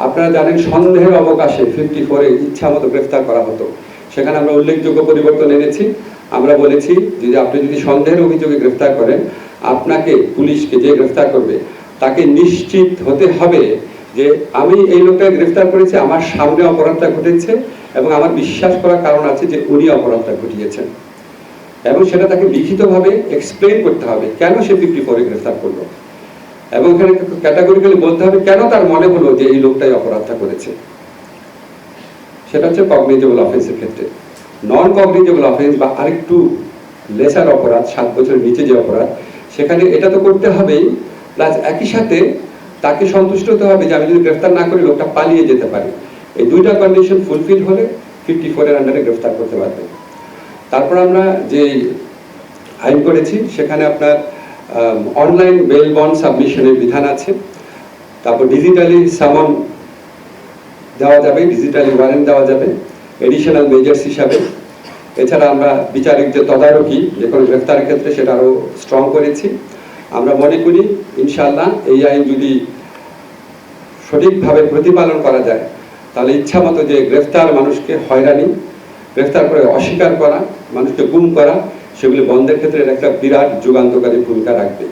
আপনারা জানেন সন্দেহের অবকাশে 54-এ ইচ্ছা মতো গ্রেফতার করা হতো। সেখানে আমরা উল্লেখযোগ্য পরিবর্তন এনেছি। আমরা বলেছি যে আপনি যদি সন্দেহের অভিযোগে গ্রেফতার করেন, আপনাকে পুলিশকে যে গ্রেফতার করবে তাকে নিশ্চিত হতে হবে যে আমি এই লোকটাকে গ্রেফতার করেছি, আমার সামনে অপরাধটা ঘটেছে এবং আমার বিশ্বাস করার কারণ আছে যে উনি অপরাধটা ঘটিয়েছেন, এবং সেটা তাকে লিখিতভাবে এক্সপ্লেইন করতে হবে কেন সে 54-এ গ্রেফতার করলো, এবং এখানে ক্যাটাগরিক্যালি বলতে হবে কেন তার মনে হলো যে এই লোকটাই অপরাধটা করেছে। সেটা হচ্ছে কগনিজেবল অফেন্সের ক্ষেত্রে। নন কগনিজেবল অফেন্স বা আরেকটু লেসার অপরাধ, 7 বছরের নিচে যে অপরাধ, সেখানে এটা তো করতে হবেই, প্লাস একই সাথে তাকে সন্তুষ্ট হতে হবে যে আমি যদি গ্রেফতার না করি লোকটা পালিয়ে যেতে পারি। এই দুইটা কন্ডিশন ফুলফিল হলে 54-এর আন্ডারে গ্রেফতার করতে পারবে। তারপর আমরা যে আইন করেছি সেখানে আপনার অনলাইন বেল বন্ড সাবমিশনের বিধান আছে। তারপর ডিজিটালি সামন দেওয়া যাবে, ডিজিটালি ওয়ারেন্ট দেওয়া যাবে এডিশনাল মেজার্স হিসাবে। এছাড়া আমরা বিচারিকদের তদারকি যে কোনো গ্রেফতারের ক্ষেত্রে সেটা আরও স্ট্রং করেছি। আমরা মনে করি ইনশাআল্লাহ এই আইন যদি সঠিকভাবে প্রতিপালন করা যায় তাহলে ইচ্ছা মতো যে গ্রেফতার, মানুষকে হয়রানি, গ্রেফতার করে অস্বীকার করা, মানুষকে গুম করা, সেগুলি বন্ধের ক্ষেত্রে একটা বিরাট যুগান্তকারী ভূমিকা রাখবে।